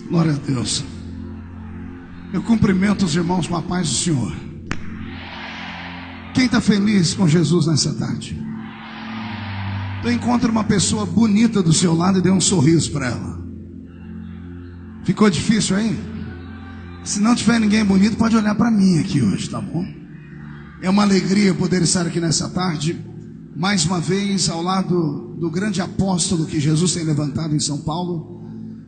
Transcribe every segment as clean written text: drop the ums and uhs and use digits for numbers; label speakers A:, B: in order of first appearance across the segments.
A: Glória a Deus. Eu cumprimento os irmãos com a paz do Senhor. Quem está feliz com Jesus nessa tarde? Então encontre uma pessoa bonita do seu lado e dê um sorriso para ela. Ficou difícil aí? Se não tiver ninguém bonito, pode olhar para mim aqui hoje, tá bom? É uma alegria poder estar aqui nessa tarde, mais uma vez ao lado do grande apóstolo que Jesus tem levantado em São Paulo.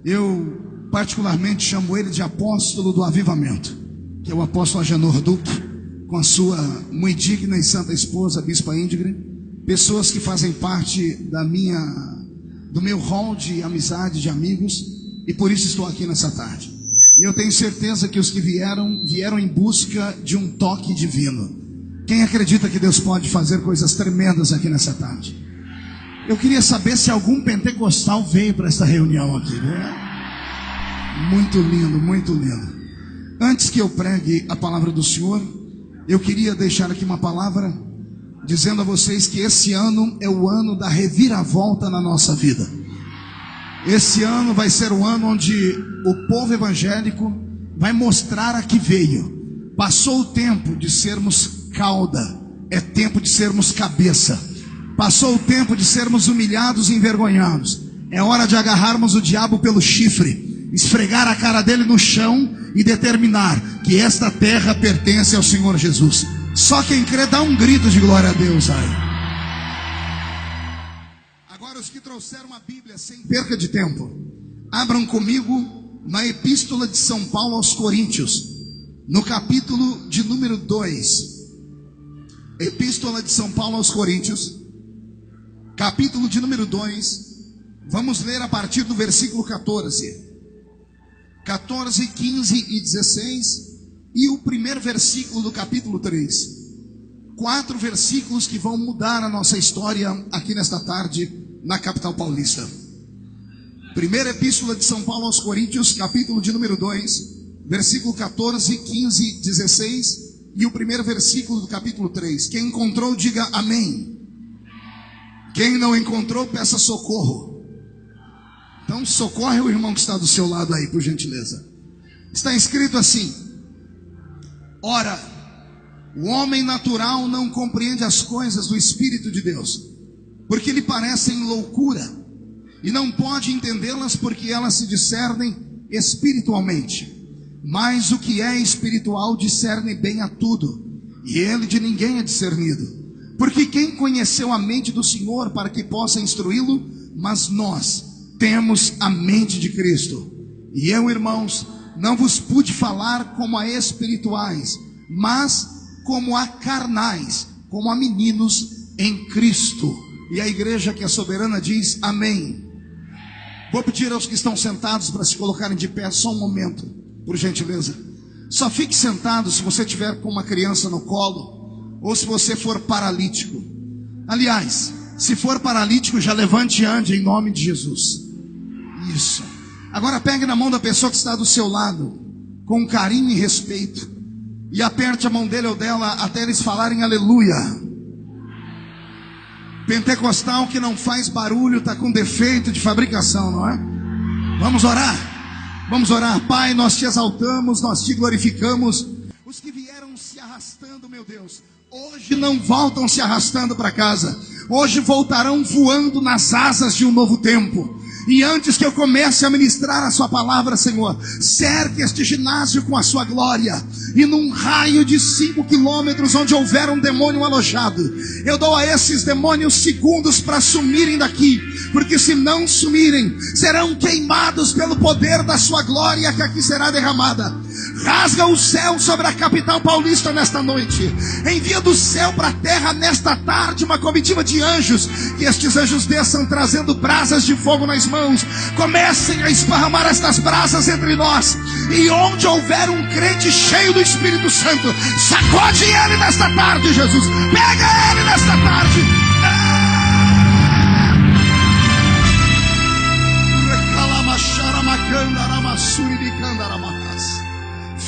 A: Eu particularmente chamo ele de apóstolo do avivamento, que é o apóstolo Agenor Duque, com a sua muito digna e santa esposa, a Bispa Índigre, pessoas que fazem parte do meu hall de amizade, de amigos, e por isso estou aqui nessa tarde. E eu tenho certeza que os que vieram em busca de um toque divino. Quem acredita que Deus pode fazer coisas tremendas aqui nessa tarde? Eu queria saber se algum pentecostal veio para essa reunião aqui, né? Muito lindo, muito lindo. Antes que eu pregue a palavra do Senhor, eu queria deixar aqui uma palavra dizendo a vocês que esse ano é o ano da reviravolta na nossa vida. Esse ano vai ser o ano onde o povo evangélico vai mostrar a que veio. Passou o tempo de sermos cauda, é tempo de sermos cabeça. Passou o tempo de sermos humilhados e envergonhados. É hora de agarrarmos o diabo pelo chifre, esfregar a cara dele no chão e determinar que esta terra pertence ao Senhor Jesus. Só quem crê dá um grito de glória a Deus aí. Agora os que trouxeram a Bíblia sem perca de tempo, abram comigo na Epístola de São Paulo aos Coríntios, no capítulo de número 2. Epístola de São Paulo aos Coríntios, capítulo de número 2. Vamos ler a partir do versículo 14, 15 e 16 e o primeiro versículo do capítulo 3. 4 versículos que vão mudar a nossa história aqui nesta tarde na capital paulista. Primeira epístola de São Paulo aos Coríntios, capítulo de número 2, versículo 14, 15, 16 e o primeiro versículo do capítulo 3. Quem encontrou, diga amém. Quem não encontrou, peça socorro. Então socorre o irmão que está do seu lado aí, por gentileza. Está escrito assim: ora, o homem natural não compreende as coisas do Espírito de Deus, porque lhe parecem loucura, e não pode entendê-las porque elas se discernem espiritualmente. Mas o que é espiritual discerne bem a tudo, e ele de ninguém é discernido. Porque quem conheceu a mente do Senhor para que possa instruí-lo? Mas nós temos a mente de Cristo. E eu, irmãos, não vos pude falar como a espirituais, mas como a carnais, como a meninos em Cristo. E a igreja que é soberana diz amém. Vou pedir aos que estão sentados para se colocarem de pé só um momento, por gentileza. Só fique sentado se você estiver com uma criança no colo, ou se você for paralítico. Aliás, se for paralítico, já levante e ande em nome de Jesus. Isso. Agora pegue na mão da pessoa que está do seu lado, com carinho e respeito, e aperte a mão dele ou dela até eles falarem aleluia. Pentecostal que não faz barulho está com defeito de fabricação, não é? Vamos orar. Vamos orar. Pai, nós te exaltamos, nós te glorificamos. Os que vieram se arrastando, meu Deus, hoje não voltam se arrastando para casa. Hoje voltarão voando nas asas de um novo tempo. E antes que eu comece a ministrar a sua palavra, Senhor, cerque este ginásio com a sua glória. E num raio de 5 quilômetros onde houver um demônio alojado, eu dou a esses demônios segundos para sumirem daqui. Porque se não sumirem, serão queimados pelo poder da sua glória que aqui será derramada. Rasga o céu sobre a capital paulista nesta noite. Envia do céu para a terra nesta tarde uma comitiva de anjos. Que estes anjos desçam trazendo brasas de fogo nas mãos. Comecem a esparramar estas brasas entre nós. E onde houver um crente cheio do Espírito Santo, sacode ele nesta tarde, Jesus. Pega ele nesta tarde.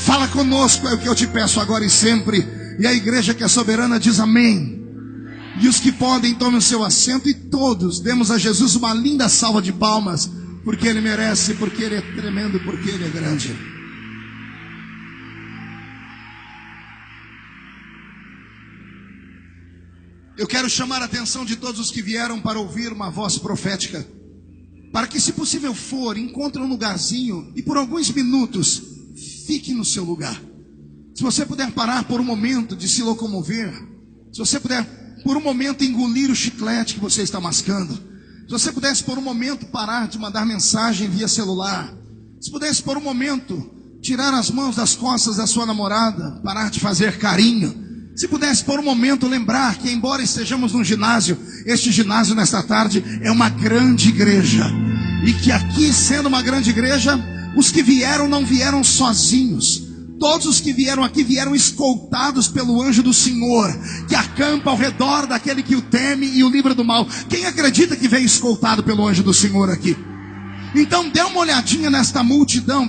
A: Fala conosco, é o que eu te peço agora e sempre. E a igreja que é soberana diz amém. E os que podem, tomem o seu assento. E todos demos a Jesus uma linda salva de palmas, porque Ele merece, porque Ele é tremendo, porque Ele é grande. Eu quero chamar a atenção de todos os que vieram para ouvir uma voz profética, para que, se possível for, encontre um lugarzinho e por alguns minutos fique no seu lugar. Se você puder parar por um momento de se locomover, se você puder por um momento engolir o chiclete que você está mascando, se você pudesse por um momento parar de mandar mensagem via celular, se pudesse por um momento tirar as mãos das costas da sua namorada, parar de fazer carinho, se pudesse por um momento lembrar que, embora estejamos num ginásio, este ginásio nesta tarde é uma grande igreja, e que aqui, sendo uma grande igreja, os que vieram não vieram sozinhos. Todos os que vieram aqui vieram escoltados pelo anjo do Senhor, que acampa ao redor daquele que o teme e o livra do mal. Quem acredita que veio escoltado pelo anjo do Senhor aqui? Então dê uma olhadinha nesta multidão,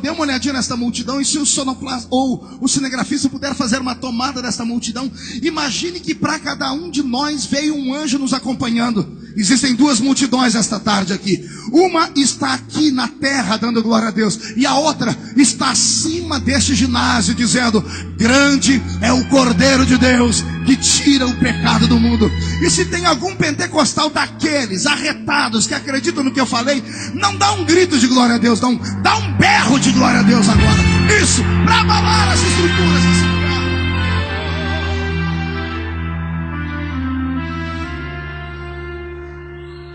A: e se o sonoplasta ou o cinegrafista puder fazer uma tomada desta multidão, imagine que para cada um de nós veio um anjo nos acompanhando. Existem duas multidões esta tarde aqui. Uma está aqui na terra dando glória a Deus, e a outra está acima deste ginásio dizendo: grande é o Cordeiro de Deus que tira o pecado do mundo. E se tem algum pentecostal daqueles arretados que acreditam no que eu falei, não dá um grito de glória a Deus, não, dá um berro de glória a Deus agora. Isso, para abalar as estruturas desse lugar.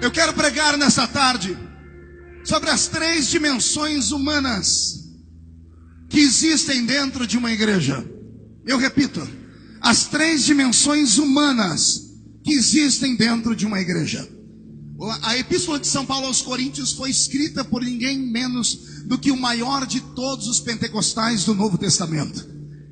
A: Eu quero pregar nessa tarde sobre as 3 dimensões humanas que existem dentro de uma igreja. Eu repito, as 3 dimensões humanas que existem dentro de uma igreja. A epístola de São Paulo aos Coríntios foi escrita por ninguém menos do que o maior de todos os pentecostais do Novo Testamento.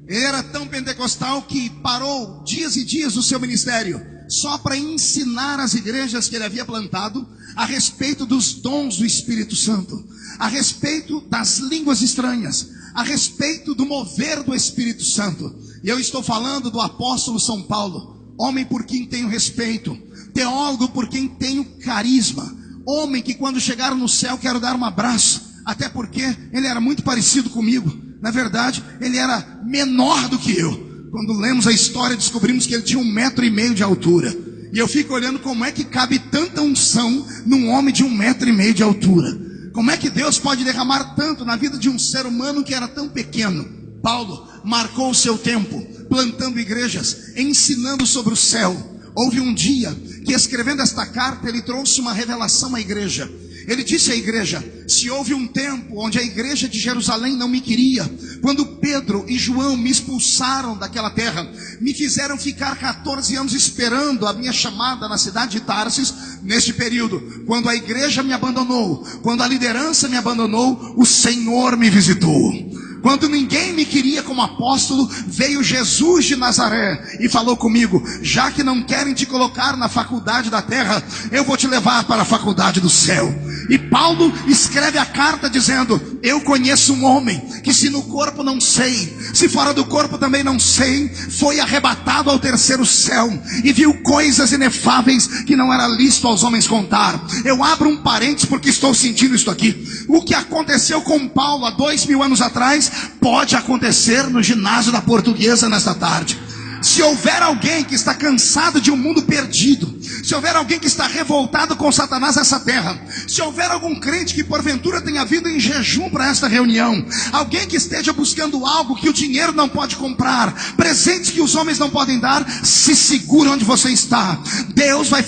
A: Ele era tão pentecostal que parou dias e dias do seu ministério só para ensinar as igrejas que ele havia plantado a respeito dos dons do Espírito Santo, a respeito das línguas estranhas, a respeito do mover do Espírito Santo. E eu estou falando do apóstolo São Paulo, homem por quem tenho respeito, teólogo por quem tenho carisma, homem que quando chegar no céu quero dar um abraço, até porque ele era muito parecido comigo. Na verdade, ele era menor do que eu. Quando lemos a história, descobrimos que ele tinha 1,5 metro de altura. E eu fico olhando como é que cabe tanta unção num homem de 1,5 metro de altura. Como é que Deus pode derramar tanto na vida de um ser humano que era tão pequeno? Paulo marcou o seu tempo, plantando igrejas, ensinando sobre o céu. Houve um dia que, escrevendo esta carta, ele trouxe uma revelação à igreja. Ele disse à igreja: se houve um tempo onde a igreja de Jerusalém não me queria, quando Pedro e João me expulsaram daquela terra, me fizeram ficar 14 anos esperando a minha chamada na cidade de Tarsis. Neste período, quando a igreja me abandonou, quando a liderança me abandonou, o Senhor me visitou. Quando ninguém me queria como apóstolo, veio Jesus de Nazaré e falou comigo: já que não querem te colocar na faculdade da terra, eu vou te levar para a faculdade do céu. E Paulo escreve a carta dizendo: eu conheço um homem que, se no corpo não sei, se fora do corpo também não sei, foi arrebatado ao terceiro céu e viu coisas inefáveis que não era lícito aos homens contar. Eu abro um parênteses porque estou sentindo isso aqui. O que aconteceu com Paulo há 2000 anos atrás pode acontecer no ginásio da Portuguesa nesta tarde. Se houver alguém que está cansado de um mundo perdido, se houver alguém que está revoltado com Satanás nessa terra, se houver algum crente que porventura tenha vindo em jejum para esta reunião, alguém que esteja buscando algo que o dinheiro não pode comprar, presentes que os homens não podem dar, se segure onde você está. Deus vai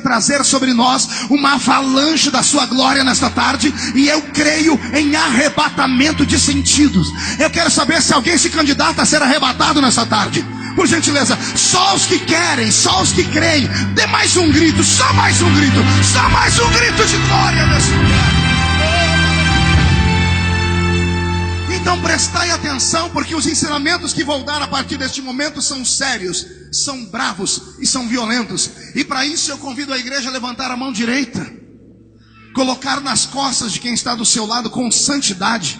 A: trazer sobre nós uma avalanche da sua glória nesta tarde, e eu creio em arrebatamento de sentidos. Eu quero saber se alguém se candidata a ser arrebatado nesta tarde. Por gentileza, só os que querem, só os que creem, dê mais um grito, só mais um grito, só mais um grito de glória nesse lugar. Então prestai atenção, porque os ensinamentos que vou dar a partir deste momento são sérios, são bravos e são violentos. E para isso eu convido a igreja a levantar a mão direita, colocar nas costas de quem está do seu lado com santidade,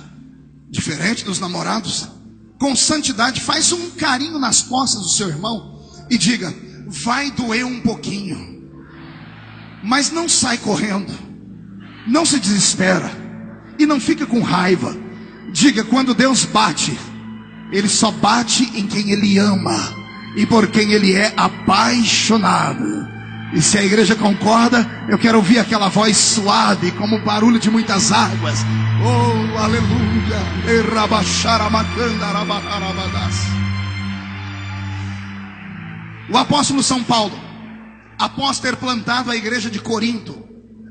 A: diferente dos namorados. Com santidade, faz um carinho nas costas do seu irmão e diga: vai doer um pouquinho, mas não sai correndo, não se desespera. E não fica com raiva. Diga: quando Deus bate, Ele só bate em quem Ele ama e por quem Ele é apaixonado. E se a igreja concorda, eu quero ouvir aquela voz suave, como o barulho de muitas águas. Oh, aleluia. O apóstolo São Paulo, após ter plantado a igreja de Corinto,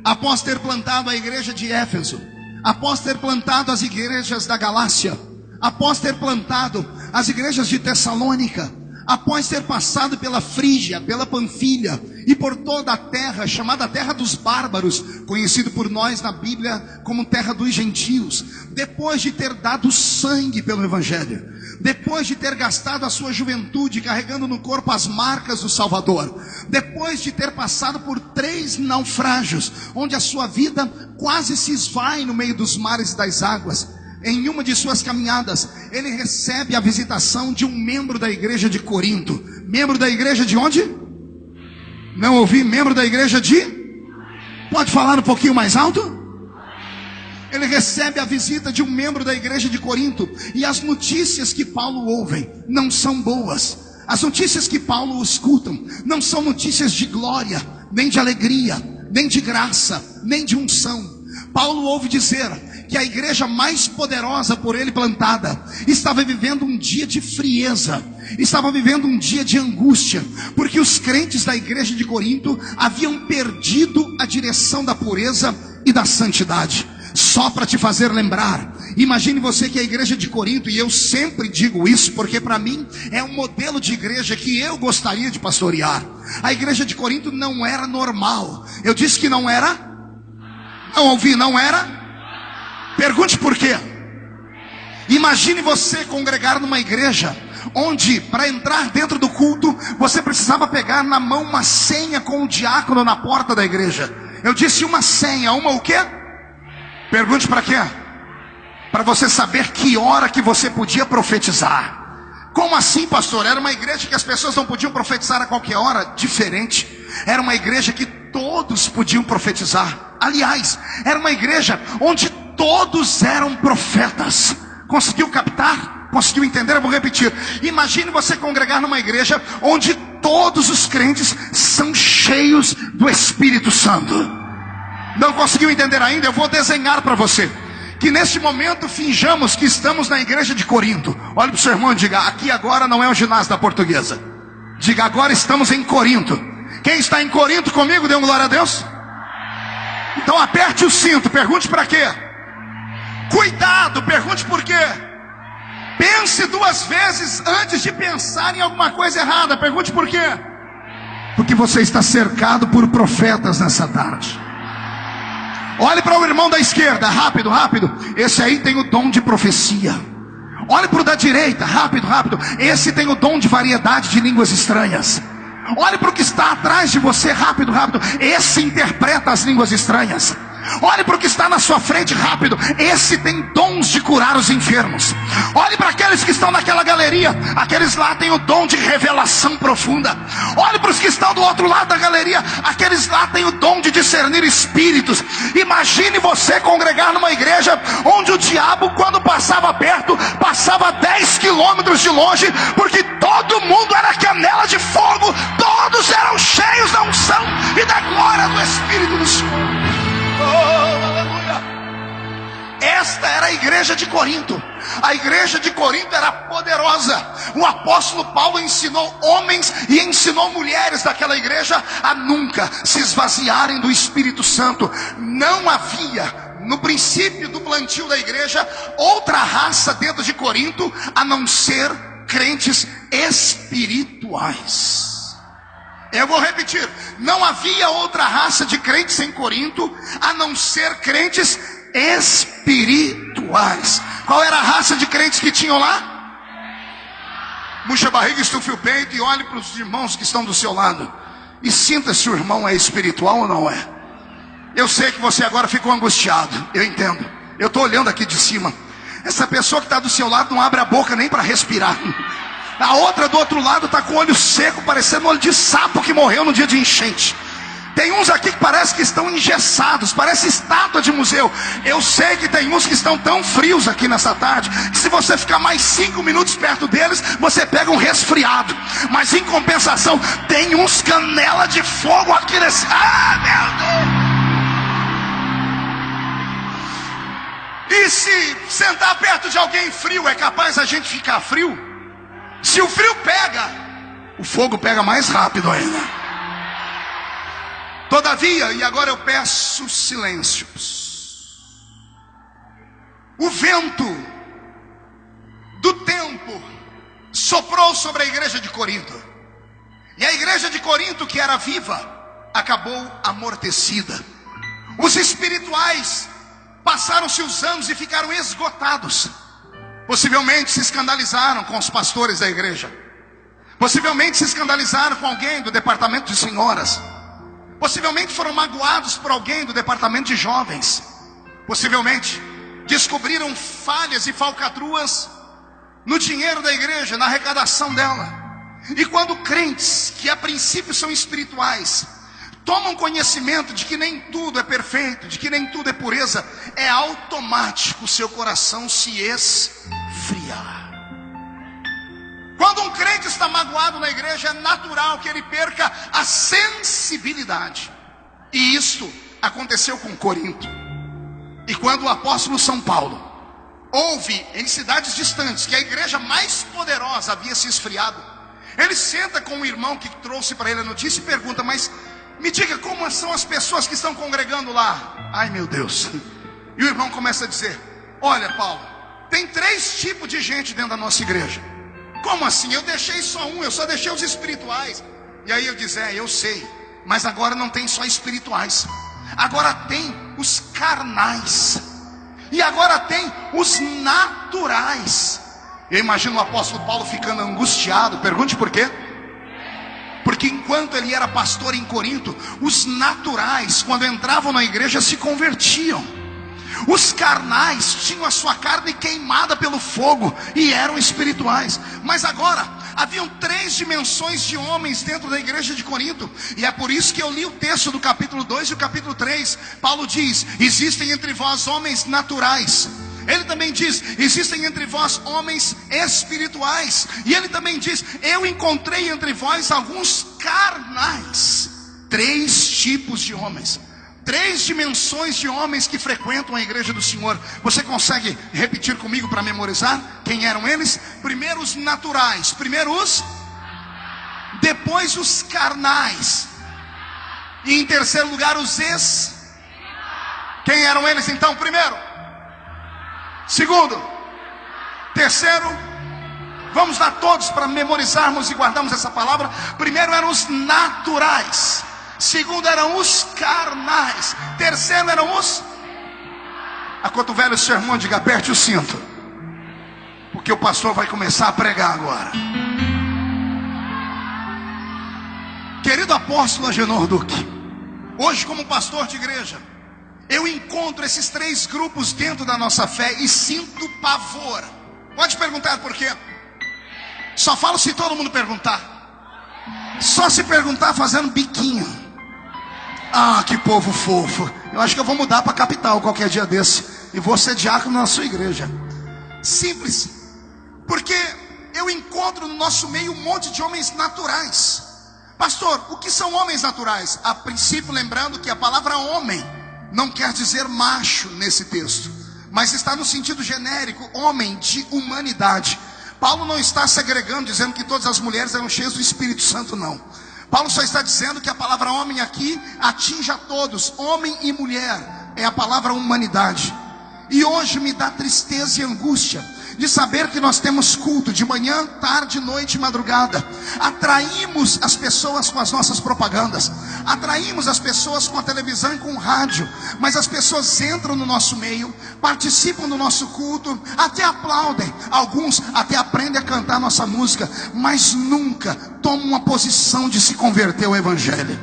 A: após ter plantado a igreja de Éfeso, após ter plantado as igrejas da Galácia, após ter plantado as igrejas de Tessalônica, após ter passado pela Frígia, pela Panfilha e por toda a terra, chamada terra dos bárbaros, conhecido por nós na Bíblia como terra dos gentios, depois de ter dado sangue pelo Evangelho, depois de ter gastado a sua juventude carregando no corpo as marcas do Salvador, depois de ter passado por 3 naufrágios, onde a sua vida quase se esvai no meio dos mares e das águas, em uma de suas caminhadas, ele recebe a visitação de um membro da igreja de Corinto. Membro da igreja de onde? Não ouvi. Membro da igreja de? Pode falar um pouquinho mais alto? Ele recebe a visita de um membro da igreja de Corinto. E as notícias que Paulo ouve não são boas. As notícias que Paulo escuta não são notícias de glória, nem de alegria, nem de graça, nem de unção. Paulo ouve dizer que a igreja mais poderosa por ele plantada estava vivendo um dia de frieza, estava vivendo um dia de angústia, porque os crentes da igreja de Corinto haviam perdido a direção da pureza e da santidade. Só para te fazer lembrar, imagine você que a igreja de Corinto, e eu sempre digo isso porque para mim é um modelo de igreja que eu gostaria de pastorear. A igreja de Corinto não era normal. Eu disse que não era? Não ouvi, não era? Pergunte por quê. Imagine você congregar numa igreja onde, para entrar dentro do culto, você precisava pegar na mão uma senha com o diácono na porta da igreja. Eu disse uma senha, uma o quê? Pergunte para quê? Para você saber que hora que você podia profetizar. Como assim, pastor? Era uma igreja que as pessoas não podiam profetizar a qualquer hora? Diferente. Era uma igreja que todos podiam profetizar. Aliás, era uma igreja onde todos eram profetas. Conseguiu captar? Conseguiu entender? Eu vou repetir. Imagine você congregar numa igreja onde todos os crentes são cheios do Espírito Santo. Não conseguiu entender ainda? Eu vou desenhar para você. Que neste momento finjamos que estamos na igreja de Corinto. Olhe para o seu irmão e diga: aqui agora não é o ginásio da Portuguesa. Diga: agora estamos em Corinto. Quem está em Corinto comigo, dê uma glória a Deus. Então aperte o cinto. Pergunte para quê? Cuidado, pergunte por quê. Pense 2 vezes antes de pensar em alguma coisa errada. Pergunte por quê. Porque você está cercado por profetas nessa tarde. Olhe para o irmão da esquerda, rápido, rápido. Esse aí tem o dom de profecia. Olhe para o da direita, rápido, rápido. Esse tem o dom de variedade de línguas estranhas. Olhe para o que está atrás de você, rápido, rápido. Esse interpreta as línguas estranhas. Olhe para o que está na sua frente, rápido. Esse tem dons de curar os enfermos. Olhe para aqueles que estão naquela galeria. Aqueles lá têm o dom de revelação profunda. Olhe para os que estão do outro lado da galeria. Aqueles lá têm o dom de discernir espíritos. Imagine você congregar numa igreja onde o diabo, quando passava perto, passava 10 quilômetros de longe, porque todo mundo era canela de fogo. Todos eram cheios da unção e da glória do Espírito do Senhor. Oh, aleluia. Esta era a igreja de Corinto. A igreja de Corinto era poderosa. O apóstolo Paulo ensinou homens e ensinou mulheres daquela igreja a nunca se esvaziarem do Espírito Santo. Não havia, no princípio do plantio da igreja, outra raça dentro de Corinto a não ser crentes espirituais. Eu vou repetir, não havia outra raça de crentes em Corinto a não ser crentes espirituais. Qual era a raça de crentes que tinham lá? Murcha a barriga, estufe o peito e olhe para os irmãos que estão do seu lado e sinta se o irmão é espiritual ou não é. Eu sei que você agora ficou angustiado, eu entendo. Eu estou olhando aqui de cima. Essa pessoa que está do seu lado não abre a boca nem para respirar. A outra do outro lado está com o olho seco, parecendo um olho de sapo que morreu no dia de enchente. Tem uns aqui que parece que estão engessados, parece estátua de museu. Eu sei que tem uns que estão tão frios aqui nessa tarde, que se você ficar mais 5 minutos perto deles, você pega um resfriado. Mas em compensação, tem uns canela de fogo aqui nesse... Ah, meu Deus! E se sentar perto de alguém frio, é capaz a gente ficar frio? Se o frio pega, o fogo pega mais rápido ainda. Todavia, e agora eu peço silêncio. O vento do tempo soprou sobre a igreja de Corinto. E a igreja de Corinto, que era viva, acabou amortecida. Os espirituais passaram-se os anos e ficaram esgotados. Possivelmente se escandalizaram com os pastores da igreja. Possivelmente se escandalizaram com alguém do departamento de senhoras. Possivelmente foram magoados por alguém do departamento de jovens. Possivelmente descobriram falhas e falcatruas no dinheiro da igreja, na arrecadação dela. E quando crentes, que a princípio são espirituais, tomam conhecimento de que nem tudo é perfeito, de que nem tudo é pureza, é automático o seu coração se esfriar. Quando um crente está magoado na igreja, é natural que ele perca a sensibilidade. E isto aconteceu com Corinto. E quando o apóstolo São Paulo ouve em cidades distantes que a igreja mais poderosa havia se esfriado, ele senta com o irmão que trouxe para ele a notícia e pergunta: mas me diga, como são as pessoas que estão congregando lá? Ai, meu Deus. E o irmão começa a dizer: olha, Paulo, tem 3 tipos de gente dentro da nossa igreja. Como assim? Eu deixei só um, eu só deixei os espirituais. E aí eu disse: eu sei, mas agora não tem só espirituais, agora tem os carnais, e agora tem os naturais. Eu imagino o apóstolo Paulo ficando angustiado. Pergunte por quê? Porque enquanto ele era pastor em Corinto, os naturais, quando entravam na igreja, se convertiam. Os carnais tinham a sua carne queimada pelo fogo e eram espirituais. Mas agora haviam 3 dimensões de homens dentro da igreja de Corinto. E é por isso que eu li o texto do capítulo 2 e o capítulo 3. Paulo diz: existem entre vós homens naturais. Ele também diz: existem entre vós homens espirituais. E ele também diz: eu encontrei entre vós alguns carnais. 3 tipos de homens, 3 dimensões de homens que frequentam a igreja do Senhor. Você consegue repetir comigo para memorizar? Quem eram eles? Primeiro os naturais, primeiro os, depois os carnais, e em terceiro lugar os Quem eram eles então? Primeiro, segundo, terceiro. Vamos lá todos para memorizarmos e guardarmos essa palavra. Primeiro eram os naturais, segundo eram os carnais, terceiro eram os... Acotovele o seu irmão, diga: aperte o cinto, porque o pastor vai começar a pregar agora. Querido apóstolo Agenor Duque, hoje como pastor de igreja, eu encontro esses 3 grupos dentro da nossa fé e sinto pavor. Pode perguntar por quê? Só falo se todo mundo perguntar. Só se perguntar fazendo biquinho. Ah, que povo fofo. Eu acho que eu vou mudar para a capital qualquer dia desse e vou ser diácono na sua igreja. Simples. Porque eu encontro no nosso meio um monte de homens naturais. Pastor, o que são homens naturais? A princípio, lembrando que a palavra homem não quer dizer macho nesse texto, mas está no sentido genérico, homem de humanidade. Paulo não está segregando, dizendo que todas as mulheres eram cheias do Espírito Santo, não. Paulo só está dizendo que a palavra homem aqui atinge a todos. Homem e mulher é a palavra humanidade. E hoje me dá tristeza e angústia de saber que nós temos culto de manhã, tarde, noite e madrugada. Atraímos as pessoas com as nossas propagandas, atraímos as pessoas com a televisão e com o rádio, mas as pessoas entram no nosso meio, participam do nosso culto, até aplaudem, alguns até aprendem a cantar nossa música, mas nunca tomam uma posição de se converter ao evangelho.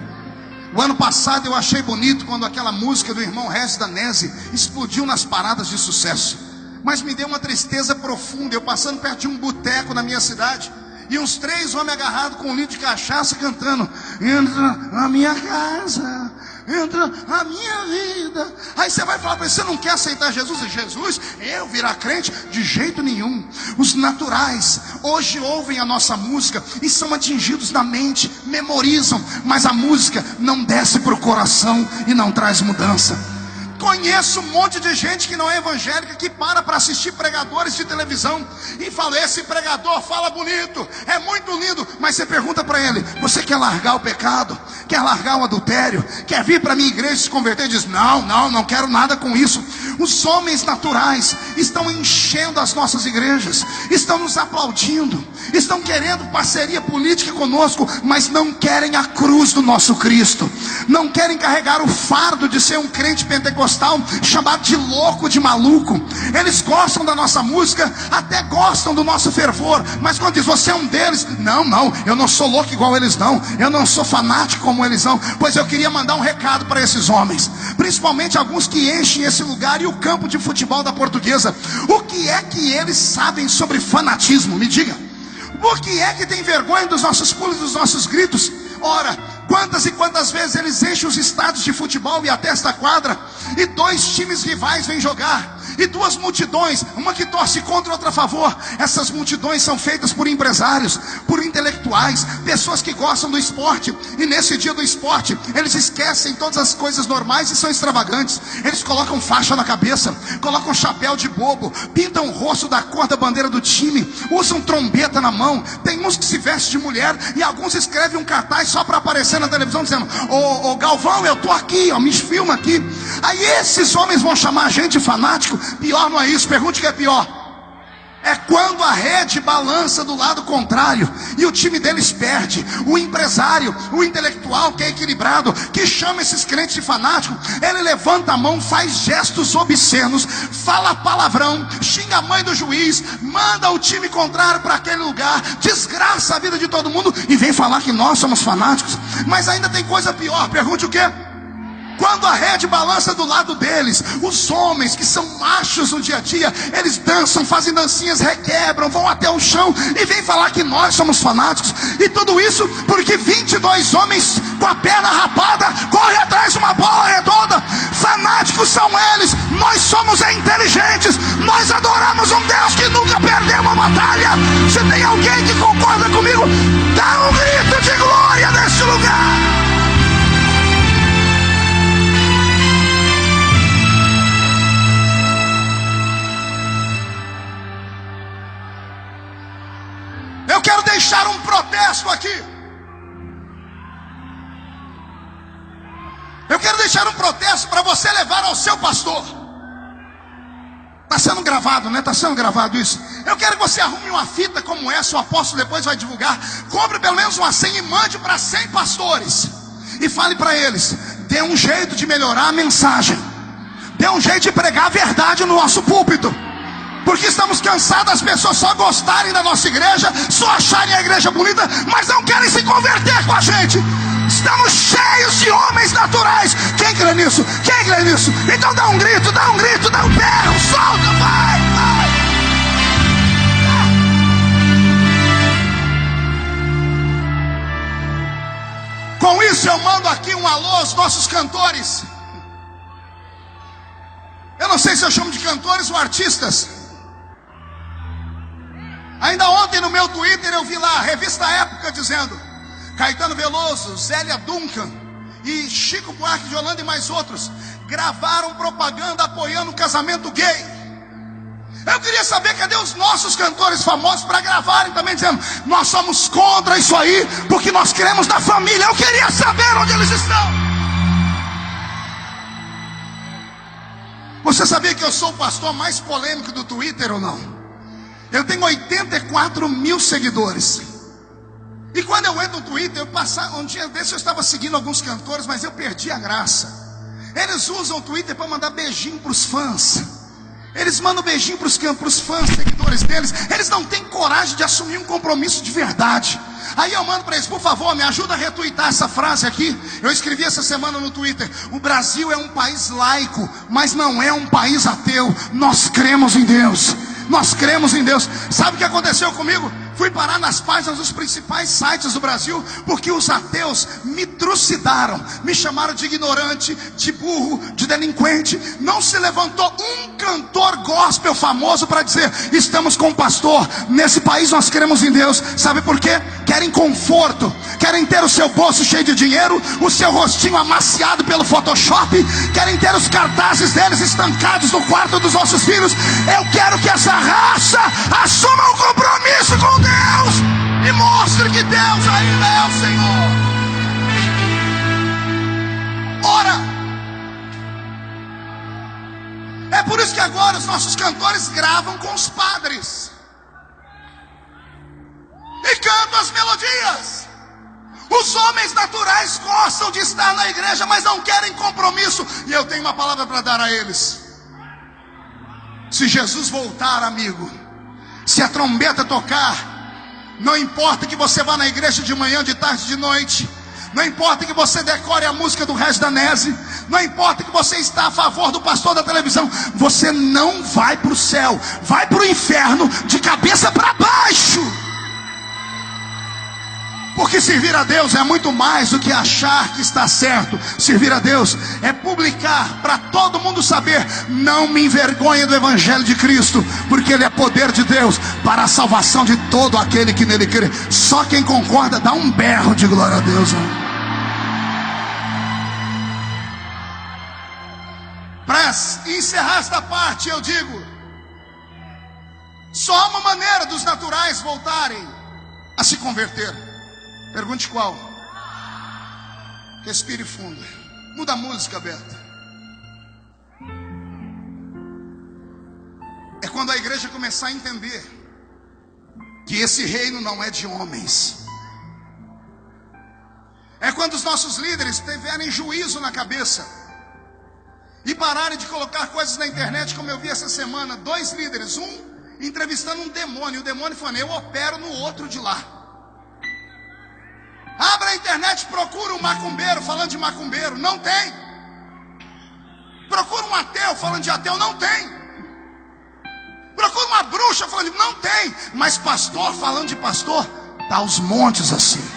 A: O ano passado eu achei bonito quando aquela música do irmão Regis Danese explodiu nas paradas de sucesso. Mas me deu uma tristeza profunda, eu passando perto de um boteco na minha cidade, e uns 3 homens agarrados com um litro de cachaça cantando: entra na minha casa, entra na minha vida. Aí você vai falar para ele: você não quer aceitar Jesus? E Jesus, eu virar crente? De jeito nenhum. Os naturais hoje ouvem a nossa música e são atingidos na mente, memorizam, mas a música não desce para o coração e não traz mudança. Conheço um monte de gente que não é evangélica, que para assistir pregadores de televisão e fala: esse pregador fala bonito, é muito lindo. Mas você pergunta para ele: você quer largar o pecado? Quer largar o adultério? Quer vir para a minha igreja se converter? Ele diz: não quero nada com isso. Os homens naturais estão enchendo as nossas igrejas, estão nos aplaudindo, estão querendo parceria política conosco, mas não querem a cruz do nosso Cristo, não querem carregar o fardo de ser um crente pentecostal chamado de louco, de maluco. Eles gostam da nossa música, até gostam do nosso fervor, mas quando diz: você é um deles, não, eu não sou louco igual eles não, eu não sou fanático como eles não. Pois eu queria mandar um recado para esses homens, principalmente alguns que enchem esse lugar e o campo de futebol da Portuguesa. O que é que eles sabem sobre fanatismo? Me diga. Por que é que tem vergonha dos nossos pulos, dos nossos gritos? Ora, quantas e quantas vezes eles enchem os estádios de futebol e até esta quadra, e 2 times rivais vêm jogar, e 2 multidões, uma que torce contra, outra a favor. Essas multidões são feitas por empresários, por intelectuais, pessoas que gostam do esporte, e nesse dia do esporte eles esquecem todas as coisas normais e são extravagantes. Eles colocam faixa na cabeça, colocam chapéu de bobo, pintam o rosto da cor da bandeira do time, usam trombeta na mão. Tem uns que se vestem de mulher, e alguns escrevem um cartaz só para aparecer na televisão dizendo: ô Galvão, eu tô aqui, ó, me filma aqui. Aí esses homens vão chamar a gente de fanático. Pior não é isso, pergunte o que é pior. É quando a rede balança do lado contrário e o time deles perde. O empresário, o intelectual que é equilibrado, que chama esses crentes de fanático, ele levanta a mão, faz gestos obscenos, fala palavrão, xinga a mãe do juiz, manda o time contrário para aquele lugar, desgraça a vida de todo mundo e vem falar que nós somos fanáticos. Mas ainda tem coisa pior, pergunte o que? Quando a rede balança do lado deles, os homens que são machos no dia a dia, eles dançam, fazem dancinhas, requebram, vão até o chão e vêm falar que nós somos fanáticos. E tudo isso porque 22 homens com a perna rapada correm atrás de uma bola redonda. Fanáticos são eles, nós somos inteligentes, nós adoramos um Deus que nunca perdeu uma batalha. Se tem alguém que concorda comigo, dá um grito de glória neste lugar. Eu quero deixar um protesto aqui. Eu quero deixar um protesto para você levar ao seu pastor. Está sendo gravado, né? Está sendo gravado isso. Eu quero que você arrume uma fita como essa. O apóstolo depois vai divulgar. Compre pelo menos uma 100 e mande para 100 pastores. E fale para eles: dê um jeito de melhorar a mensagem, dê um jeito de pregar a verdade no nosso púlpito. Porque estamos cansados das pessoas só gostarem da nossa igreja, só acharem a igreja bonita, mas não querem se converter com a gente. Estamos cheios de homens naturais. Quem crê nisso? Quem crê nisso? Então dá um grito, dá um berro, solta, vai. Com isso eu mando aqui um alô aos nossos cantores. Eu não sei se eu chamo de cantores ou artistas. Ainda ontem no meu Twitter eu vi lá a revista Época dizendo: Caetano Veloso, Zélia Duncan e Chico Buarque de Holanda e mais outros gravaram propaganda apoiando o casamento gay. Eu queria saber cadê os nossos cantores famosos para gravarem também dizendo: nós somos contra isso aí, porque nós queremos na família. Eu queria saber onde eles estão. Você sabia que eu sou o pastor mais polêmico do Twitter ou não? Eu tenho 84 mil seguidores. E quando eu entro no Twitter, um dia desse eu estava seguindo alguns cantores, mas eu perdi a graça. Eles usam o Twitter para mandar beijinho para os fãs. Eles mandam beijinho para os fãs, seguidores deles. Eles não têm coragem de assumir um compromisso de verdade. Aí eu mando para eles: por favor, me ajuda a retweetar essa frase aqui. Eu escrevi essa semana no Twitter: o Brasil é um país laico, mas não é um país ateu. Nós cremos em Deus. Nós cremos em Deus. Sabe o que aconteceu comigo? Fui parar nas páginas dos principais sites do Brasil, porque os ateus me trucidaram, me chamaram de ignorante, de burro, de delinquente. Não se levantou um cantor gospel famoso para dizer: estamos com o pastor, nesse país nós queremos em Deus. Sabe por quê? Querem conforto, querem ter o seu bolso cheio de dinheiro, o seu rostinho amaciado pelo Photoshop, querem ter os cartazes deles estancados no quarto dos nossos filhos. Eu quero que essa raça assuma um compromisso com Deus e mostre que Deus ainda é o Senhor. Ora, é por isso que agora os nossos cantores gravam com os padres e cantam as melodias. Os homens naturais gostam de estar na igreja, mas não querem compromisso. E eu tenho uma palavra para dar a eles. Se Jesus voltar, amigo, se a trombeta tocar, não importa que você vá na igreja de manhã, de tarde, de noite, não importa que você decore a música do Regis Danese, não importa que você está a favor do pastor da televisão, você não vai para o céu, vai para o inferno de cabeça para baixo. Porque servir a Deus é muito mais do que achar que está certo. Servir a Deus é publicar para todo mundo saber: não me envergonhe do evangelho de Cristo, porque ele é poder de Deus para a salvação de todo aquele que nele crê. Só quem concorda dá um berro de glória a Deus, né? Para encerrar esta parte, eu digo: só há uma maneira dos naturais voltarem a se converter. Pergunte qual? Respire fundo. Muda a música, Beto. É quando a igreja começar a entender que esse reino não é de homens. É quando os nossos líderes tiverem juízo na cabeça e pararem de colocar coisas na internet, como eu vi essa semana. 2 líderes, um entrevistando um demônio, o demônio falando: eu opero no outro de lá. Abra a internet, procura um macumbeiro falando de macumbeiro, não tem. Procura um ateu falando de ateu, não tem. Procura uma bruxa falando de... não tem. Mas pastor falando de pastor, tá aos montes assim.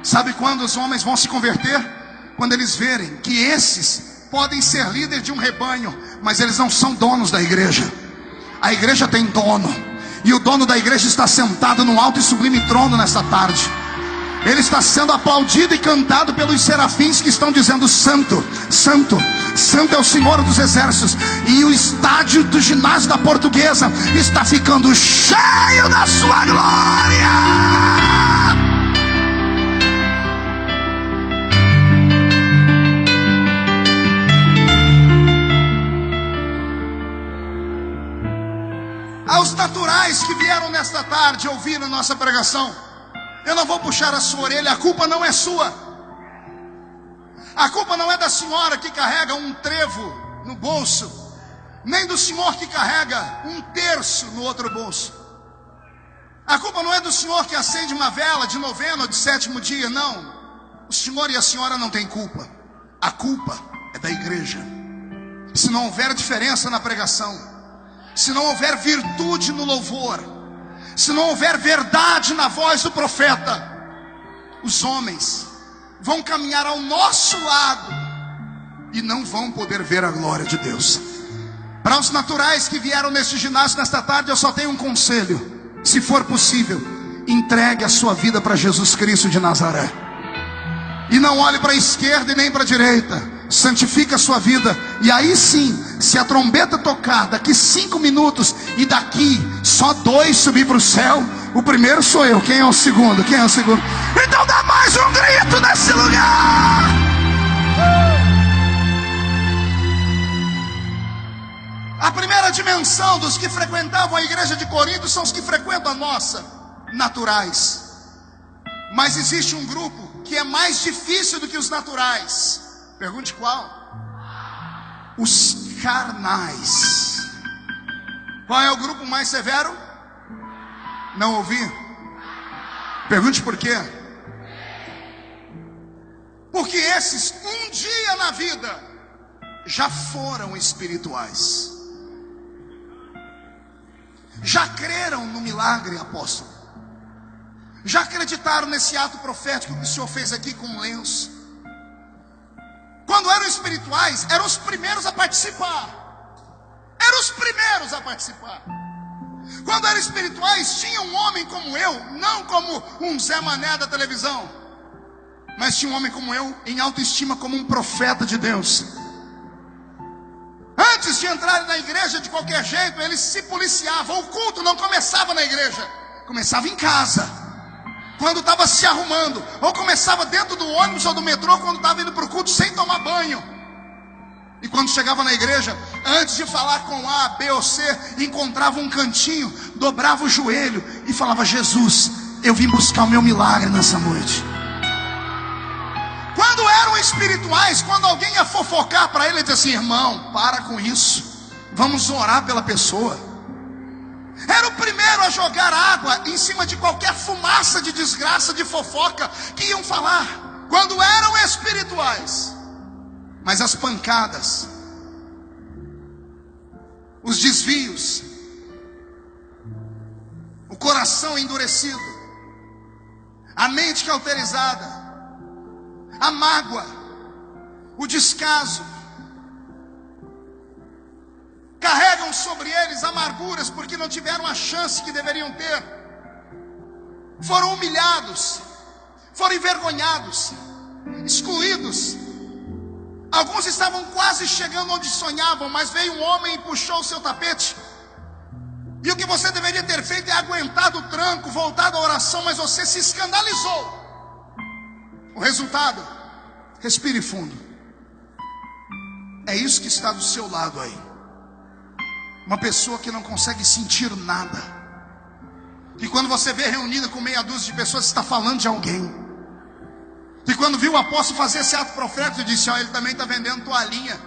A: Sabe quando os homens vão se converter? Quando eles verem que esses podem ser líderes de um rebanho, mas eles não são donos da igreja. A igreja tem dono. E o dono da igreja está sentado no alto e sublime trono nesta tarde. Ele está sendo aplaudido e cantado pelos serafins que estão dizendo: santo, santo, santo é o Senhor dos exércitos. E o estádio do ginásio da Portuguesa está ficando cheio da sua glória. Aos naturais que vieram nesta tarde ouvir a nossa pregação, eu não vou puxar a sua orelha. A culpa não é sua. A culpa não é da senhora que carrega um trevo no bolso, nem do senhor que carrega um terço no outro bolso. A culpa não é do senhor que acende uma vela de novena ou de 7º dia. Não, o senhor e a senhora não têm culpa. A culpa é da igreja. Se não houver diferença na pregação, se não houver virtude no louvor, se não houver verdade na voz do profeta, os homens vão caminhar ao nosso lado e não vão poder ver a glória de Deus. Para os naturais que vieram neste ginásio nesta tarde, eu só tenho um conselho: se for possível, entregue a sua vida para Jesus Cristo de Nazaré. E não olhe para a esquerda e nem para a direita. Santifica a sua vida. E aí sim, se a trombeta tocar daqui 5 minutos e daqui só 2 subir para o céu, o primeiro sou eu. Quem é o segundo? Quem é o segundo? Então dá mais um grito nesse lugar. A primeira dimensão dos que frequentavam a igreja de Corinto são os que frequentam a nossa, naturais. Mas existe um grupo que é mais difícil do que os naturais. Pergunte qual? Os carnais. Qual é o grupo mais severo? Não ouvi? Pergunte por quê? Porque esses um dia na vida já foram espirituais. já creram no milagre, apóstolo? Já acreditaram nesse ato profético que o Senhor fez aqui com um lenço? Quando eram espirituais, eram os primeiros a participar. Eram os primeiros a participar. Quando eram espirituais, tinha um homem como eu, não como um Zé Mané da televisão, mas tinha um homem como eu, em autoestima, como um profeta de Deus. Antes de entrarem na igreja de qualquer jeito, eles se policiavam. O culto não começava na igreja, começava em casa, quando estava se arrumando, ou começava dentro do ônibus ou do metrô, quando estava indo para o culto sem tomar banho. E quando chegava na igreja, antes de falar com A, B ou C, encontrava um cantinho, dobrava o joelho e falava: Jesus, eu vim buscar o meu milagre nessa noite. Quando eram espirituais, quando alguém ia fofocar para ele, ele dizia assim: irmão, para com isso, vamos orar pela pessoa. Era o primeiro a jogar água em cima de qualquer fumaça de desgraça, de fofoca que iam falar, quando eram espirituais. Mas as pancadas, os desvios, o coração endurecido, a mente cauterizada, a mágoa, o descaso, carregam sobre eles amarguras porque não tiveram a chance que deveriam ter. Foram humilhados, foram envergonhados, excluídos. Alguns estavam quase chegando onde sonhavam, mas veio um homem e puxou o seu tapete. E o que você deveria ter feito é aguentado o tranco, voltado à oração, mas você se escandalizou. O resultado, respire fundo. É isso que está do seu lado aí. Uma pessoa que não consegue sentir nada. E quando você vê reunida com meia dúzia de pessoas, está falando de alguém. E quando viu o apóstolo fazer esse ato profético, disse: ó, ele também está vendendo toalhinha.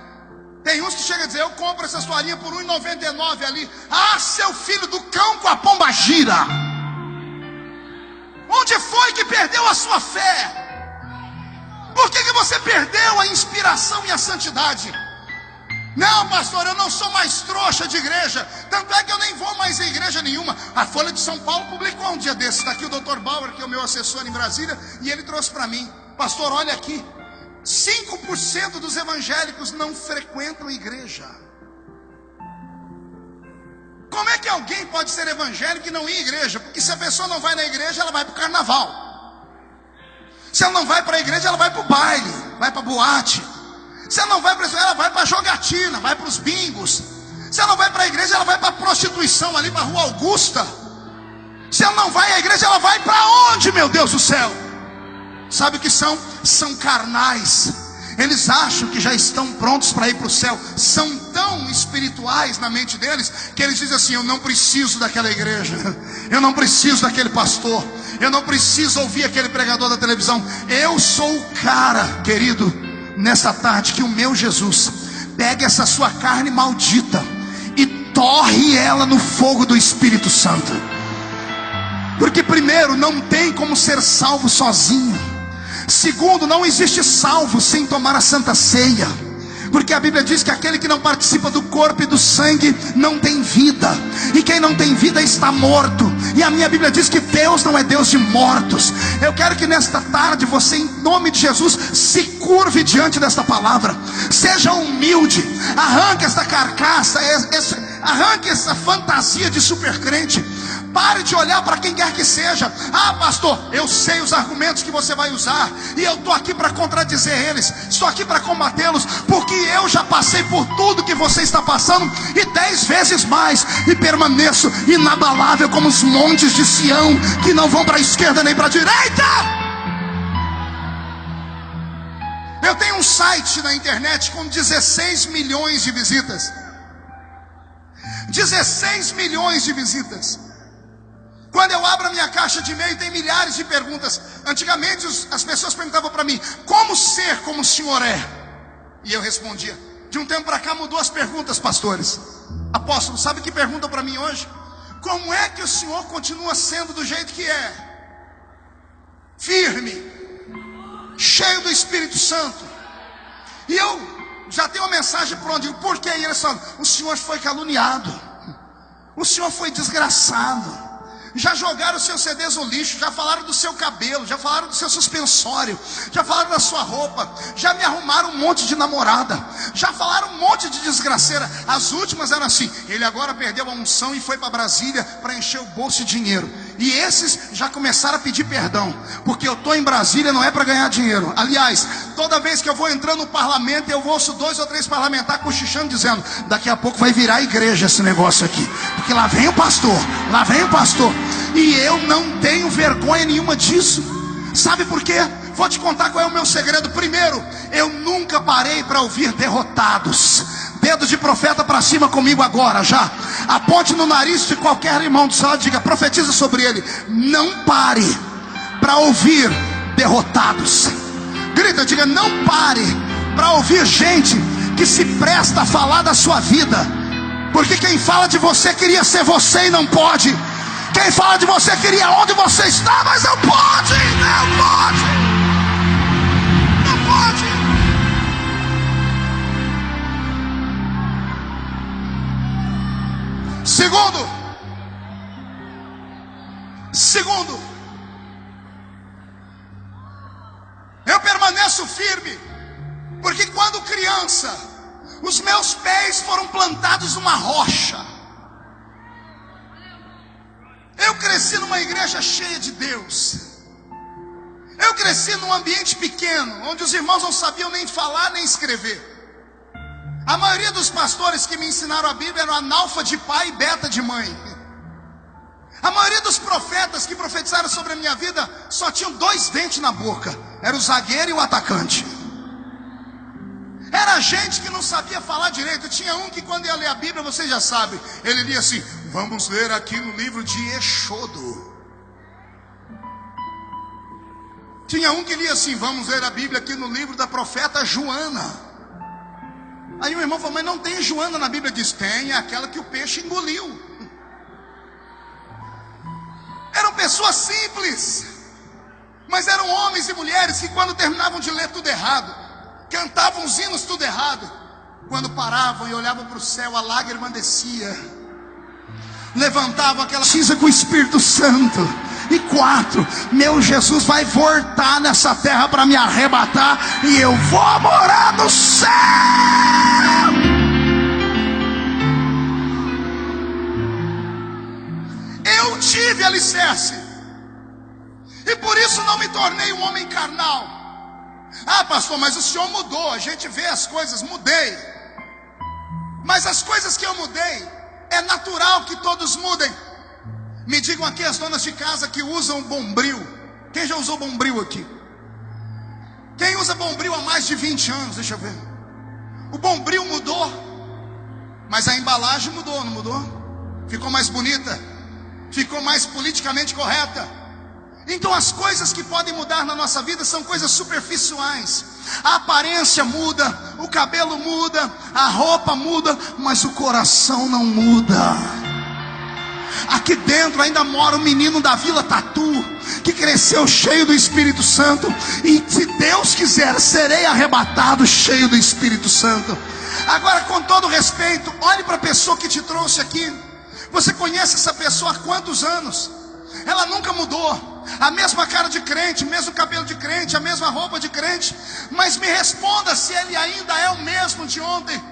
A: Tem uns que chegam a dizer: eu compro essas toalhinhas por R$1,99 ali. Ah, seu filho do cão com a pomba gira. Onde foi que perdeu a sua fé? Por que você perdeu a inspiração e a santidade? Não, pastor, eu não sou mais trouxa de igreja. Tanto é que eu nem vou mais a igreja nenhuma. A Folha de São Paulo publicou um dia desses. Está aqui o Dr. Bauer, que é o meu assessor em Brasília, e ele trouxe para mim: pastor, olha aqui, 5% dos evangélicos não frequentam igreja. Como é que alguém pode ser evangélico e não ir à igreja? Porque se a pessoa não vai na igreja, ela vai para o carnaval. Se ela não vai para a igreja, ela vai para o baile, vai para a boate. Se ela não vai para a igreja, ela vai para a jogatina, vai para os bingos. Se ela não vai para a igreja, ela vai para a prostituição ali para a Rua Augusta. Se ela não vai à igreja, ela vai para onde, meu Deus do céu? Sabe o que são? São carnais. Eles acham que já estão prontos para ir para o céu. São tão espirituais na mente deles que eles dizem assim: eu não preciso daquela igreja, eu não preciso daquele pastor, eu não preciso ouvir aquele pregador da televisão. Eu sou o cara, querido, nessa tarde, que o meu Jesus pegue essa sua carne maldita e torre ela no fogo do Espírito Santo. Porque primeiro, não tem como ser salvo sozinho. Segundo, não existe salvo sem tomar a Santa Ceia. Porque a Bíblia diz que aquele que não participa do corpo e do sangue não tem vida. E quem não tem vida está morto. E a minha Bíblia diz que Deus não é Deus de mortos. Eu quero que nesta tarde você, em nome de Jesus, se curve diante desta palavra. Seja humilde. Arranque esta carcaça, arranque essa fantasia de super crente. Pare de olhar para quem quer que seja. Ah, pastor, eu sei os argumentos que você vai usar, e eu estou aqui para contradizer eles. Estou aqui para combatê-los, porque eu já passei por tudo que você está passando, e 10 vezes mais. E permaneço inabalável como os montes de Sião, que não vão para a esquerda nem para a direita. Eu tenho um site na internet com 16 milhões de visitas. 16 milhões de visitas. Quando eu abro a minha caixa de e-mail, tem milhares de perguntas. Antigamente as pessoas perguntavam para mim: como ser como o senhor é? E eu respondia. De um tempo para cá mudou as perguntas, pastores. Apóstolo, sabe o que perguntam para mim hoje? Como é que o senhor continua sendo do jeito que é? Firme, cheio do Espírito Santo. E eu já tenho uma mensagem pronta. Por que? E eles falam: o senhor foi caluniado, O senhor foi desgraçado. Já jogaram os seus CDs no lixo, já falaram do seu cabelo, já falaram do seu suspensório, já falaram da sua roupa, já me arrumaram um monte de namorada, já falaram um monte de desgraceira. As últimas eram assim: ele agora perdeu a unção e foi para Brasília para encher o bolso de dinheiro. E esses já começaram a pedir perdão, porque eu estou em Brasília não é para ganhar dinheiro. Aliás, toda vez que eu vou entrando no parlamento, eu ouço 2 ou 3 parlamentares cochichando, dizendo: daqui a pouco vai virar igreja esse negócio aqui, porque lá vem o pastor, lá vem o pastor. E eu não tenho vergonha nenhuma disso. Sabe por quê? Vou te contar qual é o meu segredo. Primeiro, eu nunca parei para ouvir derrotados. Dedo de profeta para cima comigo agora já. Aponte no nariz de qualquer irmão do céu e diga: profetiza sobre ele. Não pare para ouvir derrotados. Grita, diga: não pare para ouvir gente que se presta a falar da sua vida. Porque quem fala de você queria ser você e não pode. Quem fala de você queria onde você está, mas não pode, não pode, não pode. Segundo, eu permaneço firme, porque quando criança, os meus pés foram plantados numa rocha. Eu cresci numa igreja cheia de Deus. Eu cresci num ambiente pequeno, onde os irmãos não sabiam nem falar nem escrever. A maioria dos pastores que me ensinaram a Bíblia eram analfa de pai e beta de mãe. A maioria dos profetas que profetizaram sobre a minha vida só tinham 2 dentes na boca. Era o zagueiro e o atacante. Era gente que não sabia falar direito. Tinha um que quando ia ler a Bíblia, você já sabe, ele lia assim: vamos ler aqui no livro de Êxodo. Tinha um que lia assim: vamos ler a Bíblia aqui no livro da profeta Joana. Aí o irmão falou: mas não tem Joana na Bíblia. Diz: tem, é aquela que o peixe engoliu. Eram pessoas simples, mas eram homens e mulheres que quando terminavam de ler tudo errado, cantavam os hinos tudo errado, quando paravam e olhavam para o céu, a lágrima descia, levantavam aquela cinza com o Espírito Santo. E 4, meu Jesus vai voltar nessa terra para me arrebatar, e eu vou morar no céu. Eu tive alicerce, e por isso não me tornei um homem carnal. Ah, pastor, mas o senhor mudou. A gente vê as coisas, mudei. Mas as coisas que eu mudei, é natural que todos mudem. Me digam aqui as donas de casa que usam bombril. Quem já usou bombril aqui? Quem usa bombril há mais de 20 anos? Deixa eu ver. O bombril mudou, mas a embalagem mudou, não mudou? Ficou mais bonita, ficou mais politicamente correta. Então as coisas que podem mudar na nossa vida são coisas superficiais. A aparência muda, o cabelo muda, a roupa muda, mas o coração não muda. Aqui dentro ainda mora um menino da Vila Tatu, que cresceu cheio do Espírito Santo. E se Deus quiser, serei arrebatado cheio do Espírito Santo. Agora, com todo respeito, olhe para a pessoa que te trouxe aqui. Você conhece essa pessoa há quantos anos? Ela nunca mudou. A mesma cara de crente, mesmo cabelo de crente, a mesma roupa de crente. Mas me responda se ele ainda é o mesmo de ontem.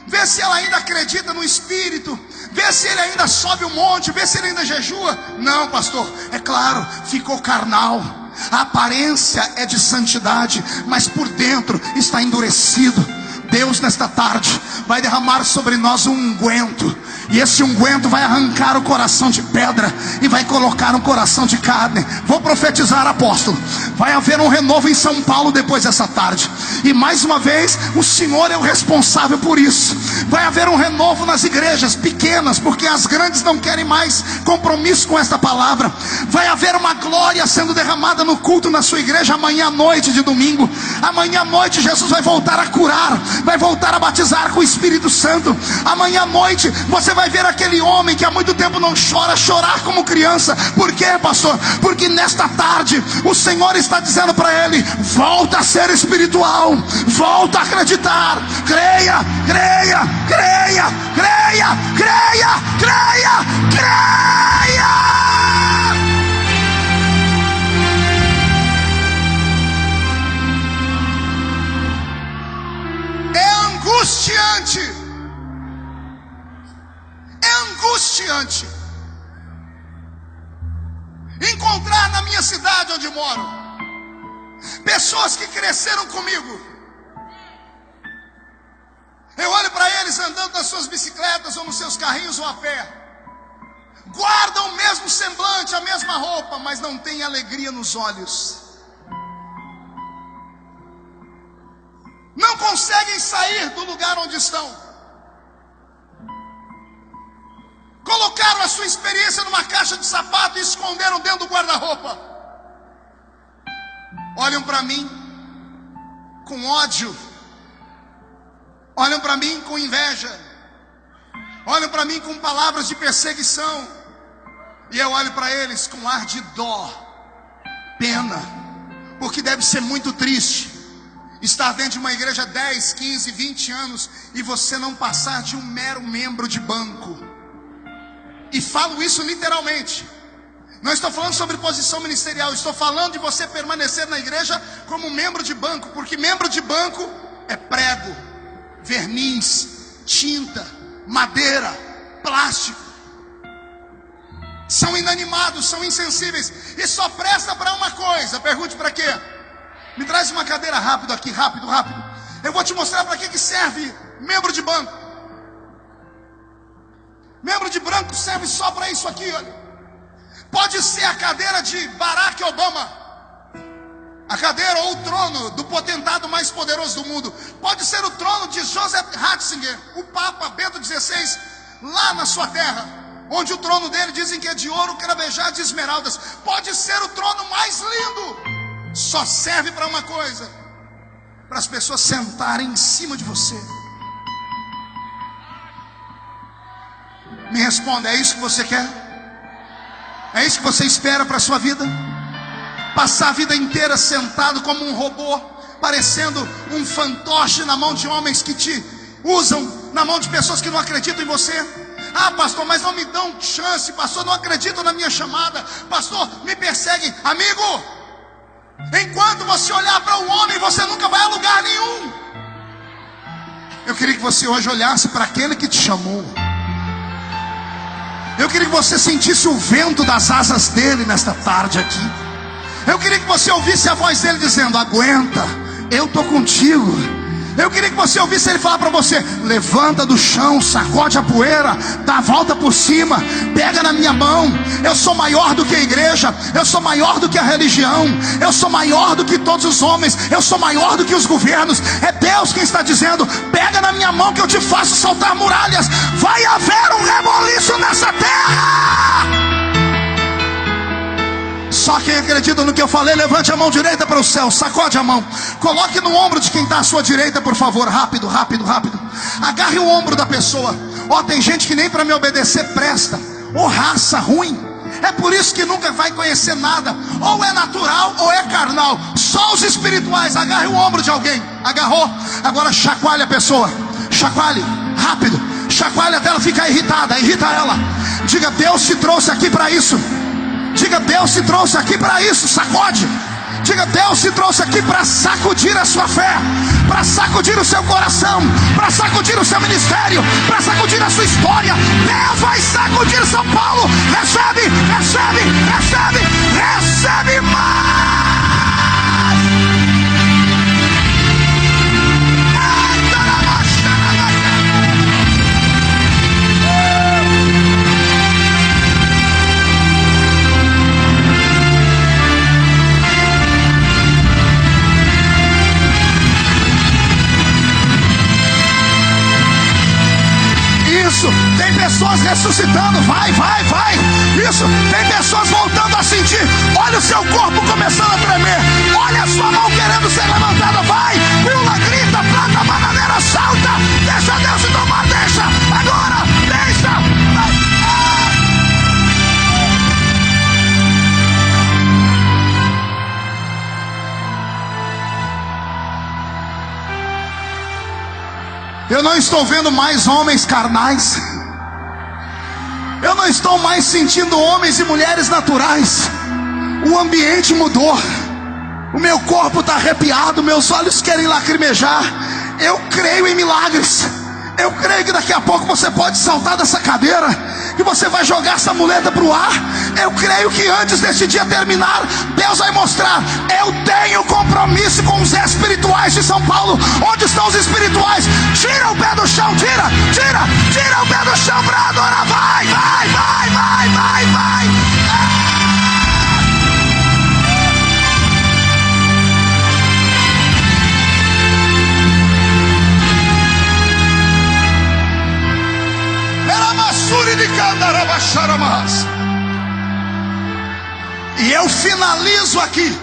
A: Vê se ela ainda acredita no Espírito. Vê se ele ainda sobe o monte. Vê se ele ainda jejua. Não, pastor, é claro, ficou carnal. A aparência é de santidade, mas por dentro está endurecido. Deus nesta tarde vai derramar sobre nós um unguento, e esse unguento vai arrancar o coração de pedra e vai colocar um coração de carne. Vou profetizar, apóstolo, vai haver um renovo em São Paulo depois dessa tarde. E mais uma vez, o Senhor é o responsável por isso. Vai haver um renovo nas igrejas pequenas, porque as grandes não querem mais compromisso com esta palavra. Vai haver uma glória sendo derramada no culto na sua igreja amanhã à noite de domingo. Amanhã à noite Jesus vai voltar a curar, vai voltar a batizar com o Espírito Santo. Amanhã à noite você Você vai ver aquele homem que há muito tempo não chora, chorar como criança. Por quê, pastor? Porque nesta tarde o Senhor está dizendo para ele: volta a ser espiritual, volta a acreditar, creia, creia, creia, creia, creia, creia, creia. Angustiante, é angustiante encontrar na minha cidade onde moro pessoas que cresceram comigo. Eu olho para eles andando nas suas bicicletas ou nos seus carrinhos ou a pé, guardam o mesmo semblante, a mesma roupa, mas não têm alegria nos olhos. Não conseguem sair do lugar onde estão. Colocaram a sua experiência numa caixa de sapato e esconderam dentro do guarda-roupa. Olham para mim com ódio. Olham para mim com inveja. Olham para mim com palavras de perseguição. E eu olho para eles com ar de dó, pena, porque deve ser muito triste estar dentro de uma igreja 10, 15, 20 anos e você não passar de um mero membro de banco. E falo isso literalmente. Não estou falando sobre posição ministerial, estou falando de você permanecer na igreja como membro de banco, porque membro de banco é prego, verniz, tinta, madeira, plástico. São inanimados, são insensíveis e só presta para uma coisa. Pergunte para quê? Me traz uma cadeira rápido aqui, rápido, rápido. Eu vou te mostrar para que serve membro de banco. Membro de banco serve só para isso aqui, olha. Pode ser a cadeira de Barack Obama, a cadeira ou o trono do potentado mais poderoso do mundo. Pode ser o trono de Joseph Ratzinger, o Papa Bento XVI, lá na sua terra, onde o trono dele dizem que é de ouro cravejado de esmeraldas. Pode ser o trono mais lindo. Só serve para uma coisa: para as pessoas sentarem em cima de você. Me responda, é isso que você quer? É isso que você espera para a sua vida? Passar a vida inteira sentado como um robô, parecendo um fantoche na mão de homens que te usam, na mão de pessoas que não acreditam em você? Ah, pastor, mas não me dão chance. Pastor, não acreditam na minha chamada. Pastor, me perseguem. Amigo, enquanto você olhar para o homem, você nunca vai a lugar nenhum. Eu queria que você hoje olhasse para aquele que te chamou. Eu queria que você sentisse o vento das asas dele nesta tarde aqui. Eu queria que você ouvisse a voz dele dizendo: aguenta, eu estou contigo. Eu queria que você ouvisse ele falar para você: levanta do chão, sacode a poeira, dá a volta por cima, pega na minha mão. Eu sou maior do que a igreja, eu sou maior do que a religião, eu sou maior do que todos os homens, eu sou maior do que os governos. É Deus quem está dizendo: pega na minha mão que eu te faço saltar muralhas. Vai haver um reboliço nessa terra. Só quem acredita no que eu falei, levante a mão direita para o céu, sacode a mão, coloque no ombro de quem está à sua direita, por favor, rápido, rápido, rápido. Agarre o ombro da pessoa. Ó, tem gente que nem para me obedecer presta, ou raça ruim. É por isso que nunca vai conhecer nada. Ou é natural ou é carnal. Só os espirituais. Agarre o ombro de alguém. Agarrou? Agora chacoalhe a pessoa. Chacoalhe, rápido. Chacoalhe até ela ficar irritada. Irrita ela. Diga: Deus te trouxe aqui para isso. Diga: Deus te trouxe aqui para isso. Sacode. Diga: Deus te trouxe aqui para sacudir a sua fé, para sacudir o seu coração, para sacudir o seu ministério, para sacudir a sua história. Deus vai sacudir São Paulo. Recebe, recebe, recebe, recebe mais. Isso, tem pessoas ressuscitando, vai, vai, vai. Isso, tem pessoas voltando a sentir. Olha o seu corpo começando a tremer. Olha a sua mão querendo ser levantada, vai. Pula, grita, planta, bananeira, salta. Deixa Deus te tomar, deixa. Agora, deixa. Eu não estou vendo mais homens carnais. Eu não estou mais sentindo homens e mulheres naturais. O ambiente mudou. O meu corpo está arrepiado, meus olhos querem lacrimejar. Eu creio em milagres. Eu creio que daqui a pouco você pode saltar dessa cadeira, que você vai jogar essa muleta para o ar. Eu creio que antes desse dia terminar, Deus vai mostrar: eu tenho compromisso com os espirituais de São Paulo. Onde estão os espirituais? Tira o pé do chão, tira o pé do chão para adorar. Vai. E eu finalizo aqui.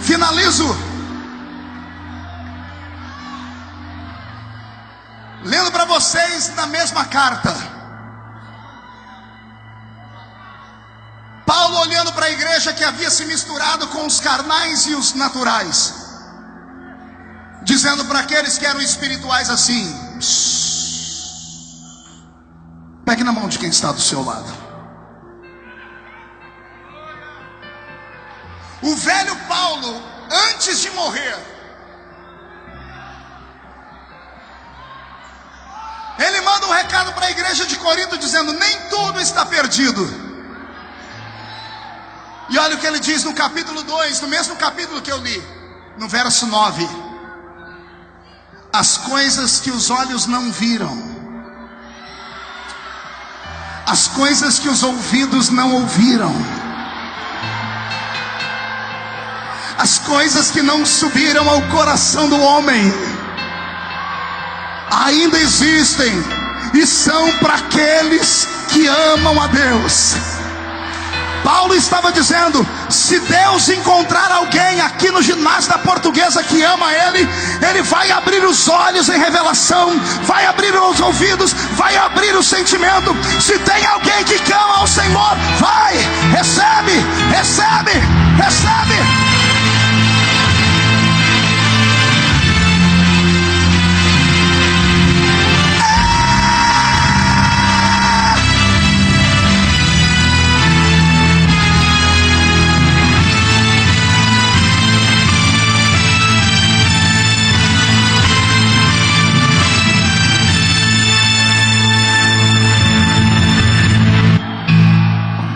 A: Finalizo lendo para vocês na mesma carta. Paulo olhando para a igreja que havia se misturado com os carnais e os naturais, dizendo para aqueles que eram espirituais assim: pegue na mão de quem está do seu lado. O velho Paulo, antes de morrer, ele manda um recado para a igreja de Corinto dizendo: nem tudo está perdido. E olha o que ele diz no capítulo 2, no mesmo capítulo que eu li, no verso 9: as coisas que os olhos não viram, as coisas que os ouvidos não ouviram, as coisas que não subiram ao coração do homem, ainda existem e são para aqueles que amam a Deus. Paulo estava dizendo: se Deus encontrar alguém aqui no ginásio da Portuguesa que ama Ele, Ele vai abrir os olhos em revelação, vai abrir os ouvidos, vai abrir o sentimento. Se tem alguém que clama ao Senhor, vai, recebe.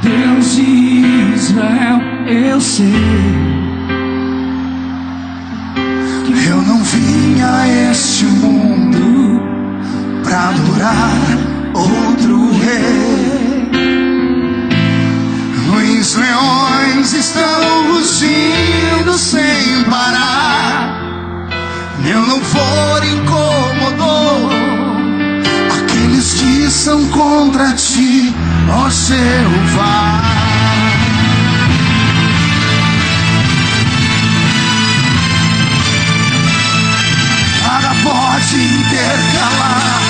B: Deus de Israel, eu sei,
A: eu não vim a este mundo para adorar outro rei. Os leões estão rugindo sem parar. Meu louvor incomodou aqueles que são contra ti, ó Jeová. Nada pode intercalar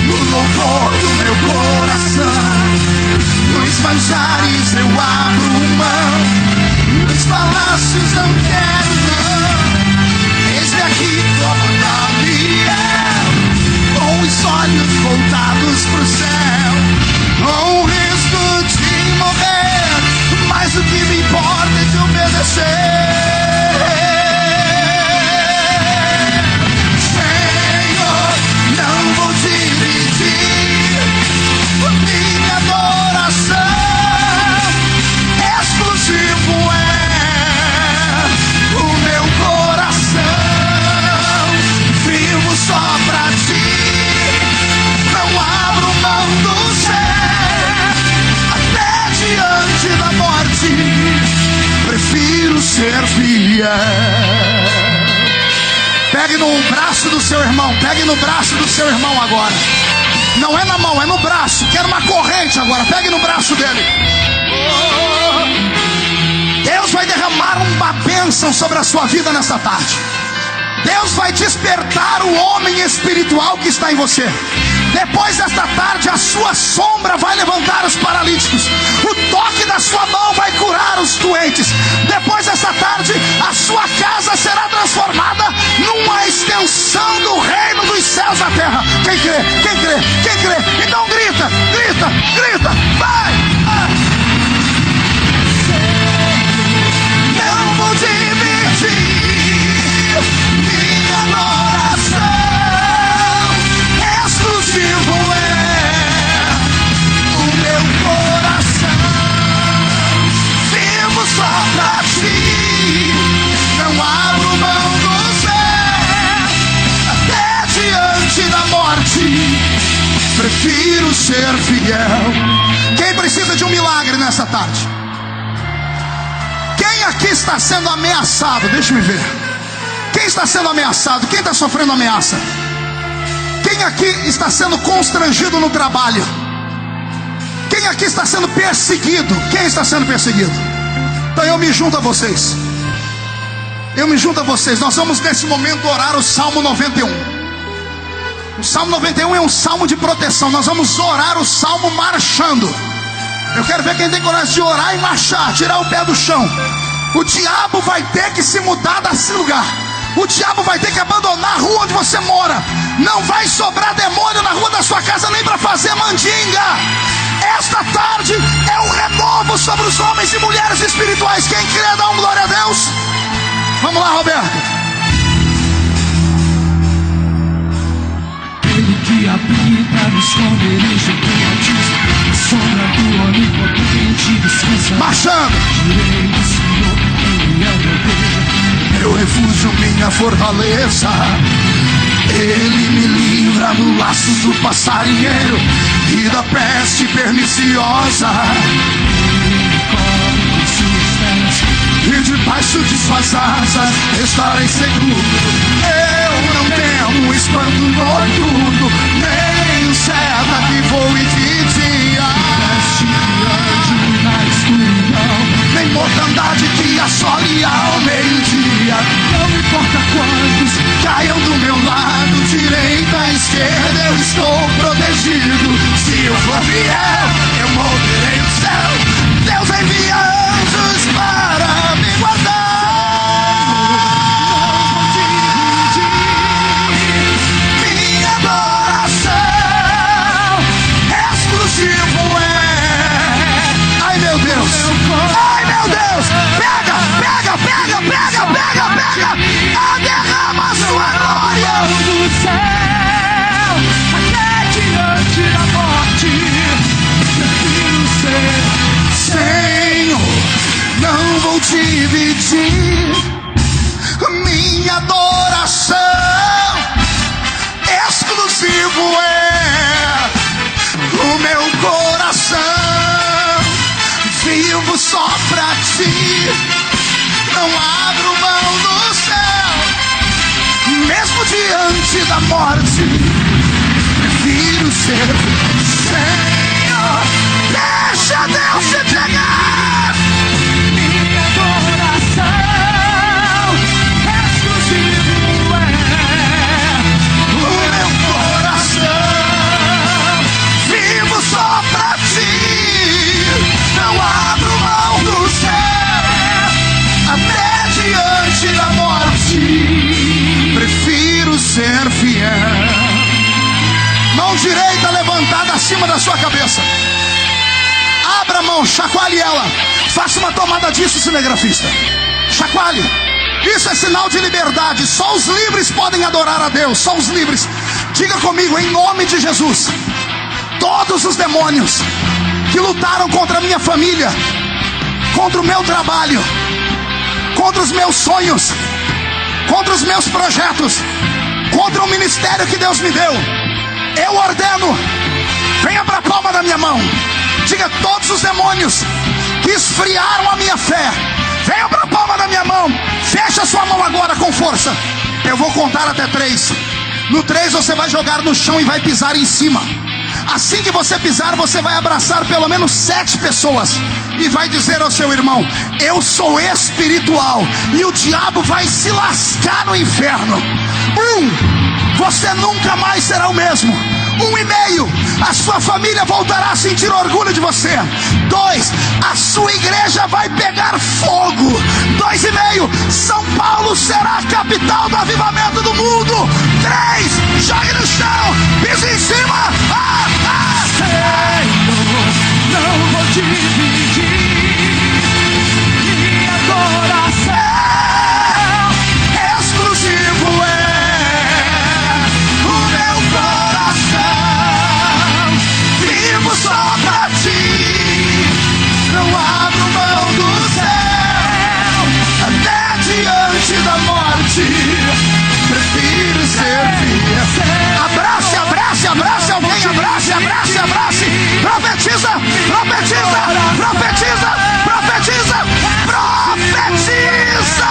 A: no louvor do meu coração. Nos manjares eu abro mão, nos palácios não quero não. Eis-me aqui como Daniel, com os olhos voltados pro céu, com o risco de morrer, mas o que me importa é te obedecer. Senhor, não vou dividir minha adoração, exclusivo é o meu coração. Vivo só pra ti, não abro mão do céu, até diante da morte, prefiro ser fiel. Pegue no braço do seu irmão, pegue no braço do seu irmão agora. Não é na mão, é no braço. Quero uma corrente agora, pegue no braço dele. Deus vai derramar uma bênção sobre a sua vida nesta tarde. Deus vai despertar o homem espiritual que está em você. Depois desta tarde, a sua sombra vai levantar os paralíticos. O toque da sua mão vai curar os doentes. Depois desta tarde, a sua casa será transformada numa extensão do reino dos céus na terra. Quem crê? Quem crê? Quem crê? Então grita, grita, grita. Vai! Não vou dividir minha adoração. Exclusivo é o meu coração. Vivo só pra ti. Não abro mão do céu. Até diante da morte, prefiro ser fiel. Quem precisa de um milagre nessa tarde? Quem aqui está sendo ameaçado? Deixa eu ver. Quem está sendo ameaçado? Quem está sofrendo ameaça? Quem aqui está sendo constrangido no trabalho? Quem aqui está sendo perseguido? Quem está sendo perseguido? Então eu me junto a vocês. Eu me junto a vocês. Nós vamos nesse momento orar o Salmo 91. O Salmo 91 é um salmo de proteção. Nós vamos orar o salmo marchando. Eu quero ver quem tem coragem de orar e marchar, tirar o pé do chão. O diabo vai ter que se mudar desse lugar. O diabo vai ter que abandonar a rua onde você mora. Não vai sobrar demônio na rua da sua casa nem para fazer mandinga. Esta tarde é um renovo sobre os homens e mulheres espirituais. Quem crê, dá um glória a Deus. Vamos lá, Roberto.
B: Ele que habita no esconderijo do Altíssimo, sombra do Onipotente descansa.
A: Marchando.
B: Direi do Senhor, Ele é meu Deus,
A: meu refúgio, minha fortaleza. Ele me livra do laço do passarinheiro e da peste perniciosa. E debaixo de suas asas estarei seguro. Eu não temo espanto noturno, nem o seta que voe de dia,
B: na escuridão,
A: nem mortandade que assole ao meio-dia.
B: não importa quantos
A: Caiam do meu lado, direita, esquerda, eu estou protegido. Se eu for fiel, eu morrerei no céu. Deus envia anjos para me guardar. Minha adoração exclusivo é. Ai meu Deus, ai meu Deus. Pega, pega, pega, pega, pega, pega. Derrama a sua glória
B: do céu, até diante da morte, prefiro ser.
A: Senhor, não vou dividir minha adoração. Exclusivo é o meu coração. Vivo só pra ti. Não abro mão do céu. Mesmo diante da morte, prefiro ser. Senhor, deixa Deus te pegar.
B: Minha adoração exclusivo é
A: O meu coração. Vivo só pra ti. Não abro mão do céu. Até diante da morte, prefiro ser fiel. Mão direita levantada acima da sua cabeça. Abra a mão, chacoalhe ela. Faça uma tomada disso, cinegrafista. Chacoalhe. Isso é sinal de liberdade. Só os livres podem adorar a Deus. Só os livres. Diga comigo, em nome de Jesus. Todos os demônios que lutaram contra a minha família, contra o meu trabalho, contra os meus sonhos, contra os meus projetos, contra o ministério que Deus me deu, eu ordeno, venha para a palma da minha mão. Diga, todos os demônios que esfriaram a minha fé, venham para a palma da minha mão. Fecha a sua mão agora com força. Eu vou contar até 3. No 3 você vai jogar no chão e vai pisar em cima. Assim que você pisar, você vai abraçar pelo menos 7 pessoas e vai dizer ao seu irmão: eu sou espiritual e o diabo vai se lascar no inferno. 1, você nunca mais será o mesmo. 1,5, a sua família voltará a sentir orgulho de você. 2, a sua igreja vai pegar fogo. 2,5, São Paulo será a capital do avivamento do mundo. 3, jogue no chão, pisa em cima.
B: Senhor, não vou dividir minha adoração.
A: Exclusivo é o meu coração. Vivo só pra ti, não abro mão do céu. Até diante da morte, prefiro servir. Abrace, abrace, abrace alguém, abrace, abrace, abrace. Profetiza, profetiza, profetiza, profetiza, profetiza.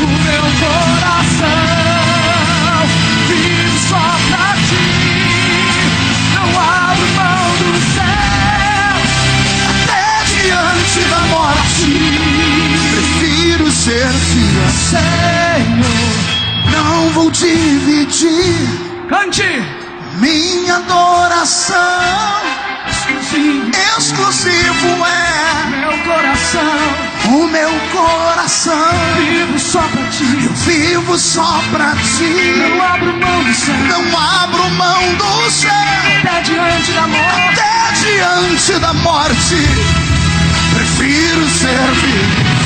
B: O meu coração vive só pra ti, não abro mão do céu.
A: Até diante da morte, prefiro servir.
B: Senhor,
A: Não vou dividir
B: cante.
A: minha adoração. Exclusivo é
B: Meu coração,
A: o meu coração.
B: vivo só pra ti,
A: Vivo só pra ti,
B: não abro mão do céu.
A: não abro mão do céu.
B: Até diante da morte,
A: Até diante da morte, prefiro servir.